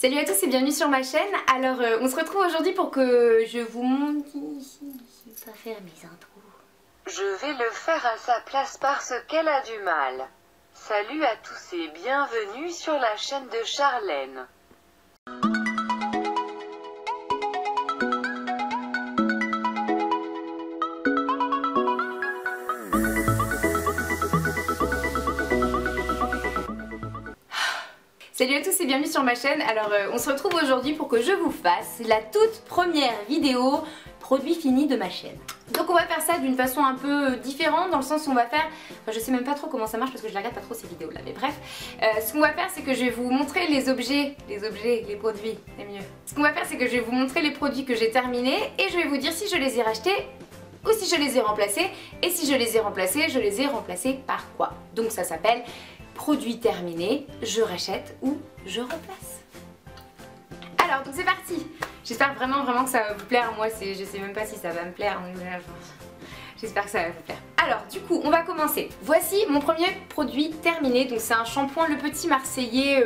Salut à tous et bienvenue sur ma chaîne. Alors on se retrouve aujourd'hui pour que je vous montre... Je vais pas faire mes intros. Je vais le faire à sa place parce qu'elle a du mal. Salut à tous et bienvenue sur la chaîne de Charlène. Salut à tous et bienvenue sur ma chaîne. Alors on se retrouve aujourd'hui pour que je vous fasse la toute première vidéo produit fini de ma chaîne. Donc on va faire ça d'une façon un peu différente, dans le sens où on va faire... Enfin, je sais même pas trop comment ça marche parce que je la regarde pas trop ces vidéos là, mais bref. Ce qu'on va faire, c'est que je vais vous montrer les produits, c'est mieux. Ce qu'on va faire, c'est que je vais vous montrer les produits que j'ai terminés et je vais vous dire si je les ai rachetés ou si je les ai remplacés. Et si je les ai remplacés, je les ai remplacés par quoi? Donc ça s'appelle produit terminé, je rachète ou je remplace. Alors donc c'est parti. J'espère vraiment que ça va vous plaire. Moi je sais même pas si ça va me plaire. J'espère que ça va vous plaire. Alors du coup on va commencer. Voici mon premier produit terminé. Donc c'est un shampoing Le Petit Marseillais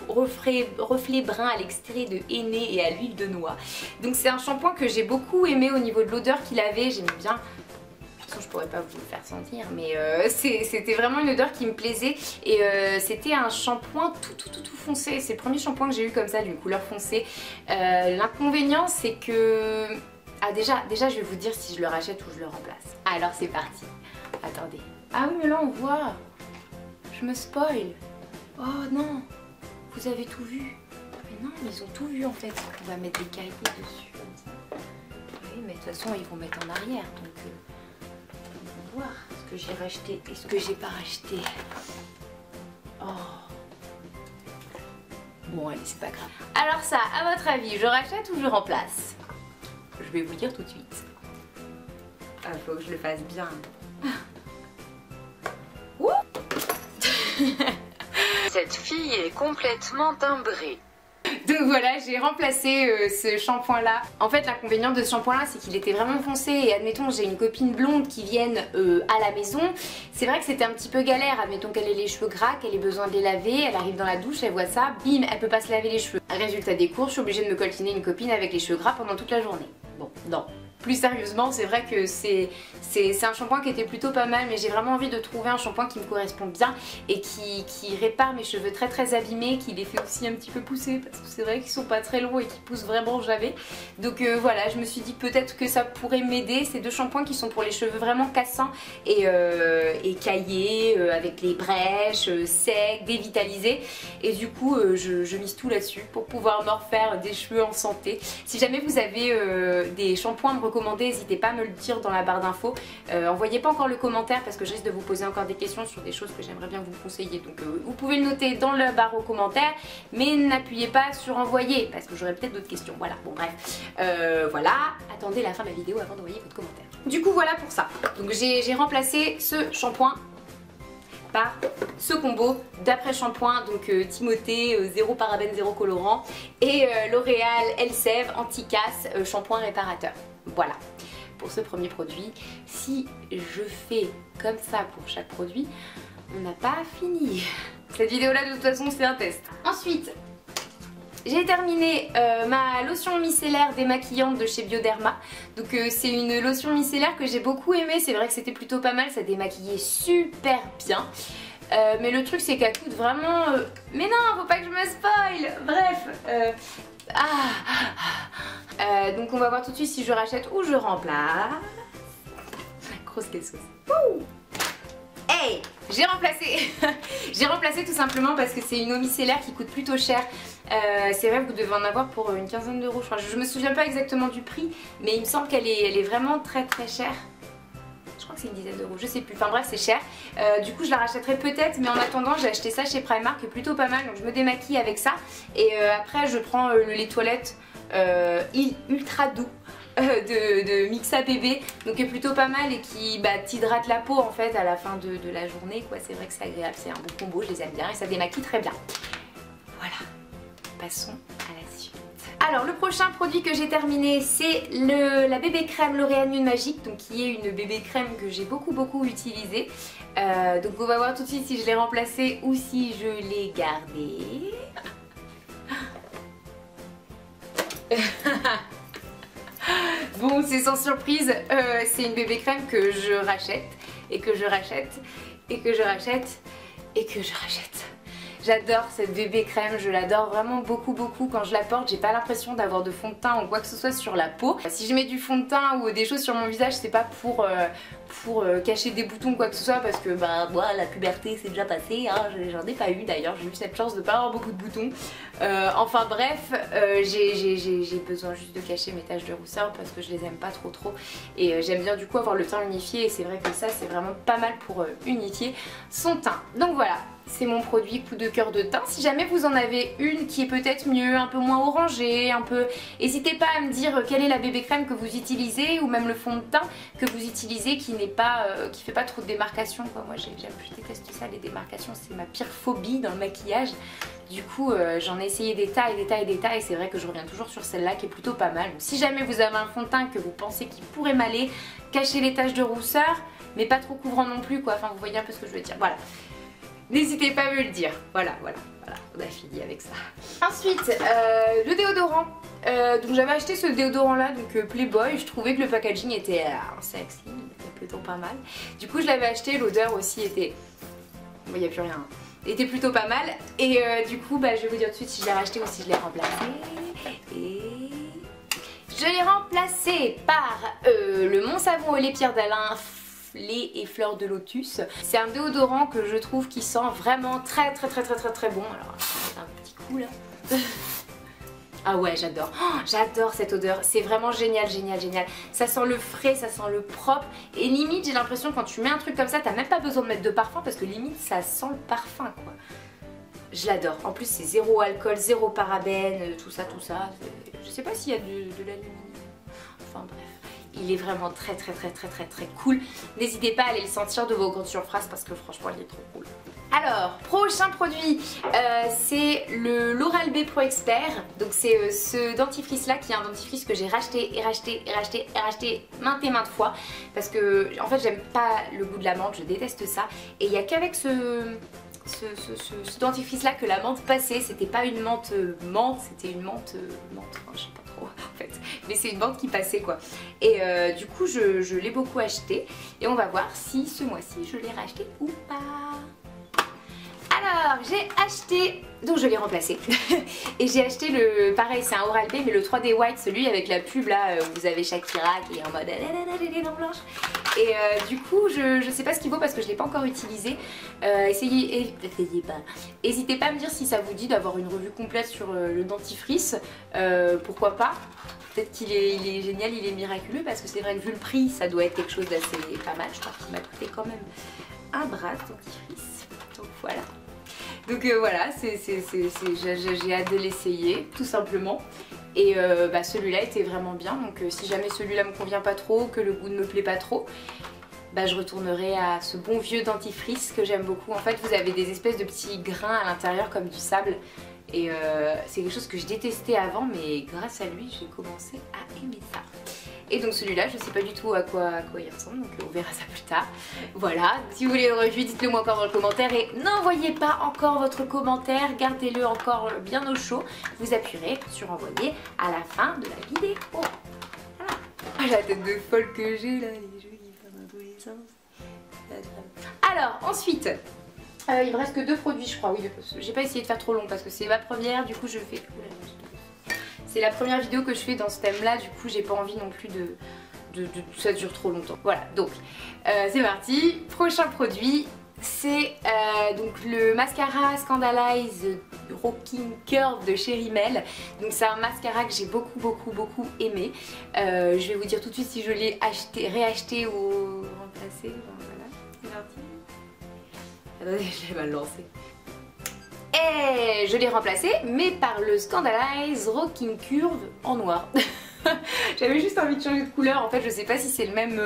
reflet brun à l'extrait de henné et à l'huile de noix. Donc c'est un shampoing que j'ai beaucoup aimé au niveau de l'odeur qu'il avait. J'aimais bien. Je pourrais pas vous le faire sentir, mais c'était vraiment une odeur qui me plaisait et c'était un shampoing tout foncé. C'est le premier shampoing que j'ai eu comme ça d'une couleur foncée. L'inconvénient c'est que... Ah déjà je vais vous dire si je le rachète ou je le remplace. Alors c'est parti. Attendez. Ah oui mais là on voit. Je me spoil. Oh non. Vous avez tout vu. Mais non, ils ont tout vu en fait. On va mettre des cahiers dessus comme ça. Oui mais de toute façon ils vont mettre en arrière donc... voir ce que j'ai racheté et ce que j'ai pas racheté. Oh. Bon allez, c'est pas grave. Alors ça, à votre avis, je rachète ou je remplace? Je vais vous le dire tout de suite. Ah, faut que je le fasse bien. Cette fille est complètement timbrée. Donc voilà, j'ai remplacé ce shampoing là. En fait l'inconvénient de ce shampoing là c'est qu'il était vraiment foncé et admettons j'ai une copine blonde qui vienne à la maison. C'est vrai que c'était un petit peu galère, admettons qu'elle ait les cheveux gras, qu'elle ait besoin de les laver, elle arrive dans la douche, elle voit ça, bim, elle peut pas se laver les cheveux. Résultat des courses, je suis obligée de me coltiner une copine avec les cheveux gras pendant toute la journée. Bon, non. Plus sérieusement, c'est vrai que c'est un shampoing qui était plutôt pas mal, mais j'ai vraiment envie de trouver un shampoing qui me correspond bien et qui répare mes cheveux très abîmés, qui les fait aussi un petit peu pousser parce que c'est vrai qu'ils sont pas très longs et qui poussent vraiment jamais. Donc voilà, je me suis dit peut-être que ça pourrait m'aider. Ces deux shampoings qui sont pour les cheveux vraiment cassants et caillés, avec les brèches, secs, dévitalisés. Et du coup, je mise tout là-dessus pour pouvoir me refaire des cheveux en santé. Si jamais vous avez des shampoings à me recommander, n'hésitez pas à me le dire dans la barre d'infos. Envoyez pas encore le commentaire parce que je risque de vous poser encore des questions sur des choses que j'aimerais bien vous conseiller. Donc vous pouvez le noter dans la barre aux commentaires, mais n'appuyez pas sur envoyer parce que j'aurai peut-être d'autres questions. Voilà, bon bref. Voilà, attendez la fin de la vidéo avant d'envoyer votre commentaire. Du coup voilà pour ça. Donc j'ai remplacé ce shampoing par ce combo d'après-shampoing, donc Timothée, 0 parabène, 0 colorant et L'Oréal Elseve anti-casse, shampoing réparateur. Voilà pour ce premier produit. Si je fais comme ça pour chaque produit, on n'a pas fini. Cette vidéo là de toute façon c'est un test. Ensuite j'ai terminé ma lotion micellaire démaquillante de chez Bioderma. Donc c'est une lotion micellaire que j'ai beaucoup aimée. C'est vrai que c'était plutôt pas mal, ça démaquillait super bien. Mais le truc c'est qu'elle coûte vraiment... Mais non, faut pas que je me spoil. Bref. Donc on va voir tout de suite si je rachète ou je remplace. Grosse caisseuse. Hey, j'ai remplacé. J'ai remplacé tout simplement parce que c'est une eau micellaire qui coûte plutôt cher. C'est vrai que vous devez en avoir pour une quinzaine d'euros je crois. Je me souviens pas exactement du prix, mais il me semble qu'elle est vraiment très chère. Je crois que c'est une dizaine d'euros, je sais plus. Enfin bref, c'est cher. Du coup je la rachèterai peut-être, mais en attendant j'ai acheté ça chez Primark, plutôt pas mal. Donc je me démaquille avec ça. Et après je prends le lait toilette ultra doux de Mixa Bébé, donc qui est plutôt pas mal et qui t'hydrate la peau en fait à la fin de la journée quoi. C'est vrai que c'est agréable, c'est un bon combo, je les aime bien et ça démaquille très bien. Voilà, passons à la suite. Alors le prochain produit que j'ai terminé c'est la bébé crème L'Oréal Nude Magique, donc qui est une bébé crème que j'ai beaucoup utilisée. Donc on va voir tout de suite si je l'ai remplacée ou si je l'ai gardée. Bon, c'est sans surprise, c'est une bébé crème que je rachète, et que je rachète, et que je rachète, et que je rachète. J'adore cette bébé crème, je l'adore vraiment beaucoup beaucoup. Quand je la porte, j'ai pas l'impression d'avoir de fond de teint ou quoi que ce soit sur la peau. Si je mets du fond de teint ou des choses sur mon visage, c'est pas pour cacher des boutons ou quoi que ce soit, parce que bah moi la puberté c'est déjà passé, hein. J'en ai pas eu d'ailleurs, j'ai eu cette chance de pas avoir beaucoup de boutons. Enfin bref, j'ai besoin juste de cacher mes taches de rousseur parce que je les aime pas trop et j'aime bien du coup avoir le teint unifié, et c'est vrai que ça c'est vraiment pas mal pour unifier son teint. Donc voilà, c'est mon produit coup de cœur de teint. Si jamais vous en avez une qui est peut-être mieux, un peu moins orangée, un peu... N'hésitez pas à me dire quelle est la bébé crème que vous utilisez, ou même le fond de teint que vous utilisez qui n'est pas, qui fait pas trop de démarcation quoi. Moi je déteste ça, les démarcations, c'est ma pire phobie dans le maquillage. Du coup j'en ai essayé des tas et c'est vrai que je reviens toujours sur celle-là qui est plutôt pas mal. Donc, si jamais vous avez un fond de teint que vous pensez qu'il pourrait m'aller, cachez les taches de rousseur, mais pas trop couvrant non plus quoi, enfin vous voyez un peu ce que je veux dire, voilà. N'hésitez pas à me le dire. Voilà, on a fini avec ça. Ensuite, le déodorant. Donc j'avais acheté ce déodorant là, donc Playboy. Je trouvais que le packaging était sexy, était plutôt pas mal. Du coup je l'avais acheté, l'odeur aussi était... Bon, il n'y a plus rien. Hein. Était plutôt pas mal. Et du coup bah, je vais vous dire tout de suite si je l'ai racheté ou si je l'ai remplacé. Et... je l'ai remplacé par le Mont Savon au lait Pierre d'Alain lait et fleurs de lotus. C'est un déodorant que je trouve qui sent vraiment très bon. Alors un petit coup là. Ah ouais, j'adore. Oh, j'adore cette odeur. C'est vraiment génial. Ça sent le frais, ça sent le propre. Et limite j'ai l'impression quand tu mets un truc comme ça, t'as même pas besoin de mettre de parfum parce que limite ça sent le parfum quoi. Je l'adore. En plus c'est zéro alcool, zéro parabène, tout ça. Je sais pas s'il y a de l'aluminium. Enfin bref. Il est vraiment très cool. N'hésitez pas à aller le sentir de vos grandes surfaces parce que franchement il est trop cool. Alors, prochain produit, c'est le l'Oral-B Pro Expert. Donc c'est ce dentifrice là qui est un dentifrice que j'ai racheté maintes fois. Parce que en fait j'aime pas le goût de la menthe, je déteste ça. Et il n'y a qu'avec ce dentifrice là que la menthe passait. C'était pas une menthe c'était une menthe enfin, je sais pas trop en fait, mais c'est une menthe qui passait quoi. Et du coup je l'ai beaucoup acheté et on va voir si ce mois-ci je l'ai racheté ou pas. Alors j'ai acheté, donc je l'ai remplacé et j'ai acheté le, pareil c'est un Oral-B mais le 3D White, celui avec la pub là où vous avez Shakira qui est en mode j'ai des dents blanches. Et du coup je sais pas ce qu'il vaut parce que je l'ai pas encore utilisé. N'hésitez pas à me dire si ça vous dit d'avoir une revue complète sur le dentifrice, pourquoi pas. Peut-être qu'il est génial, il est miraculeux parce que c'est vrai que vu le prix ça doit être quelque chose d'assez pas mal. Je crois qu'il m'a coûté quand même un bras ce dentifrice, donc voilà. Donc voilà, j'ai hâte de l'essayer tout simplement. Et bah, celui-là était vraiment bien, donc si jamais celui-là me convient pas trop, que le goût ne me plaît pas trop, bah, je retournerai à ce bon vieux dentifrice que j'aime beaucoup. En fait vous avez des espèces de petits grains à l'intérieur comme du sable. Et c'est quelque chose que je détestais avant, mais grâce à lui j'ai commencé à aimer ça. Et donc celui-là, je sais pas du tout à quoi il ressemble, donc on verra ça plus tard. Voilà, si vous voulez une revue, dites-le moi encore dans le commentaire et n'envoyez pas encore votre commentaire, gardez-le encore bien au chaud. Vous appuierez sur envoyer à la fin de la vidéo. Voilà. Oh, la tête de folle que j'ai là, les jeux qui partent dans tous les sens. Alors ensuite, il me reste que 2 produits je crois, oui, j'ai pas essayé de faire trop long parce que c'est ma première, du coup je fais... C'est la première vidéo que je fais dans ce thème là, du coup j'ai pas envie non plus de ça dure trop longtemps. Voilà, donc c'est parti. Prochain produit, c'est donc le mascara Scandalize Rocking Curve de chez Rimmel. Donc c'est un mascara que j'ai beaucoup aimé. Je vais vous dire tout de suite si je l'ai acheté, réacheté ou remplacé. Voilà, c'est parti. Attendez, je l'ai mal lancé. Et je l'ai remplacé, mais par le Scandalize Rocking Curve en noir. J'avais juste envie de changer de couleur, en fait je sais pas si c'est le même.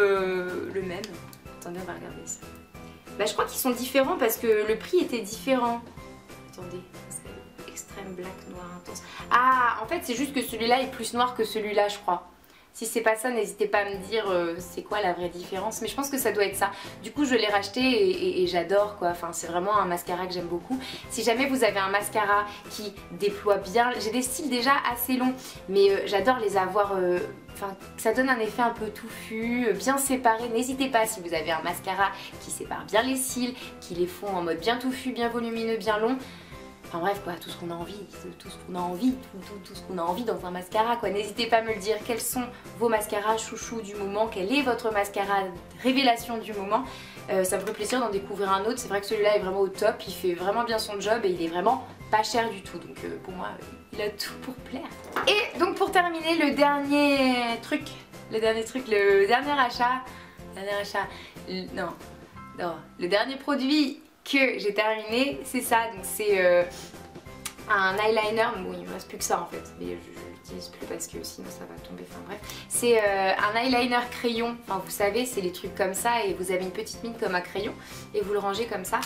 Attendez, on va regarder ça. Bah je crois qu'ils sont différents parce que le prix était différent. Attendez, c'est extrême black noir intense. Ah, en fait c'est juste que celui-là est plus noir que celui-là je crois. Si c'est pas ça, n'hésitez pas à me dire c'est quoi la vraie différence. Mais je pense que ça doit être ça. Du coup, je l'ai racheté et j'adore quoi. Enfin, c'est vraiment un mascara que j'aime beaucoup. Si jamais vous avez un mascara qui déploie bien, j'ai des styles déjà assez longs, mais j'adore les avoir. Enfin, ça donne un effet un peu touffu, bien séparé. N'hésitez pas si vous avez un mascara qui sépare bien les cils, qui les font en mode bien touffu, bien volumineux, bien long. Enfin bref quoi, tout ce qu'on a envie, tout ce qu'on a envie dans un mascara quoi. N'hésitez pas à me le dire, quels sont vos mascaras chouchous du moment, quel est votre mascara révélation du moment. Ça me ferait plaisir d'en découvrir un autre. C'est vrai que celui-là est vraiment au top, il fait vraiment bien son job et il est vraiment pas cher du tout. Donc pour moi, il a tout pour plaire. Et donc pour terminer, le dernier produit que j'ai terminé, c'est ça. Donc c'est un eyeliner. Bon, il me reste plus que ça en fait, mais je l'utilise plus parce que sinon ça va tomber. Enfin bref, c'est un eyeliner crayon. Enfin vous savez, c'est les trucs comme ça et vous avez une petite mine comme un crayon et vous le rangez comme ça.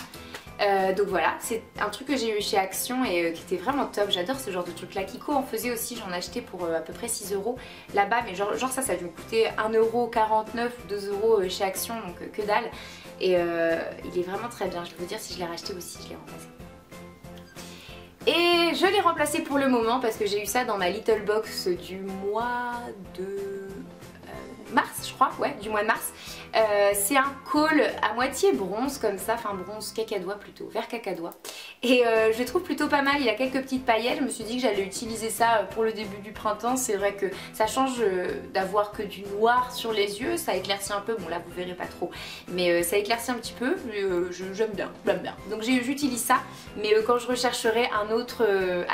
Donc voilà, c'est un truc que j'ai eu chez Action et qui était vraiment top. J'adore ce genre de truc là. Kiko en faisait aussi, j'en achetais pour à peu près 6 € là-bas, mais genre ça a dû me coûter 1,49 € ou 2 € chez Action, donc que dalle. Et il est vraiment très bien. Je vais vous dire si je l'ai racheté aussi, je l'ai remplacé. Et je l'ai remplacé pour le moment parce que j'ai eu ça dans ma little box du mois de mars, je crois, ouais, du mois de mars. C'est un col à moitié bronze comme ça, enfin bronze cacadois plutôt, vert cacadois. Et je le trouve plutôt pas mal, il a quelques petites paillettes, je me suis dit que j'allais utiliser ça pour le début du printemps. C'est vrai que ça change d'avoir que du noir sur les yeux, ça éclaircit un peu, bon là vous verrez pas trop, mais ça éclaircit un petit peu, j'aime bien. Donc j'utilise ça, mais quand je rechercherai un autre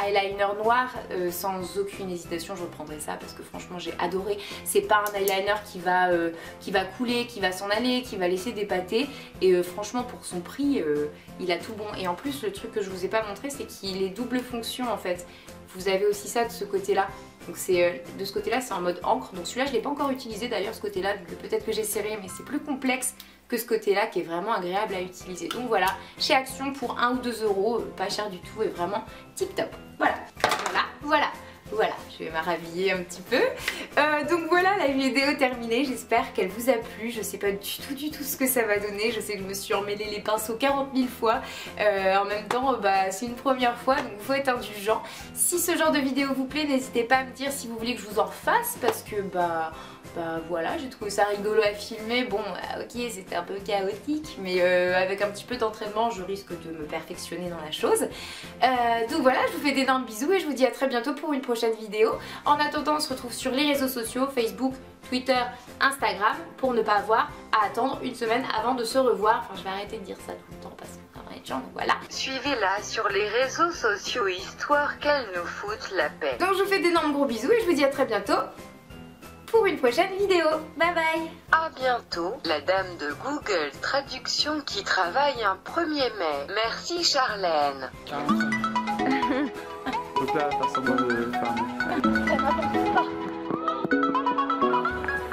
eyeliner noir, sans aucune hésitation je reprendrai ça parce que franchement j'ai adoré. C'est pas un eyeliner qui va couler, qui va s'en aller, qui va laisser des pâtés, et franchement pour son prix il a tout bon. Et en plus le truc que je vous ai pas montré, c'est qu'il est double fonction en fait. Vous avez aussi ça de ce côté là, donc c'est de ce côté là c'est en mode encre. Donc celui-là je l'ai pas encore utilisé d'ailleurs, ce côté là, donc peut-être que j'essaierai, mais c'est plus complexe que ce côté là qui est vraiment agréable à utiliser. Donc voilà, chez Action pour 1 ou 2 €, pas cher du tout et vraiment tip top. Voilà, je vais m'habiller un petit peu. Donc voilà, la vidéo terminée, j'espère qu'elle vous a plu. Je sais pas du tout ce que ça va donner. Je sais que je me suis emmêlé les pinceaux 40 000 fois. En même temps, c'est une première fois, donc faut être indulgent. Si ce genre de vidéo vous plaît, n'hésitez pas à me dire si vous voulez que je vous en refasse, parce que voilà, j'ai trouvé ça rigolo à filmer. Bon, ok, c'était un peu chaotique, mais avec un petit peu d'entraînement, je risque de me perfectionner dans la chose. Donc voilà, je vous fais d'énormes bisous et je vous dis à très bientôt pour une prochaine vidéo. En attendant, on se retrouve sur les réseaux sociaux, Facebook, Twitter, Instagram, pour ne pas avoir à attendre une semaine avant de se revoir. Enfin, je vais arrêter de dire ça tout le temps parce que ça va être chiant, donc voilà. Suivez-la sur les réseaux sociaux histoire qu'elle nous foute la paix. Donc je vous fais d'énormes gros bisous et je vous dis à très bientôt pour une prochaine vidéo. Bye bye. À bientôt, la dame de Google Traduction qui travaille un 1er mai. Merci Charlène. Donc là, faire semblant de fermer.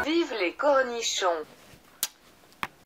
Vive les cornichons.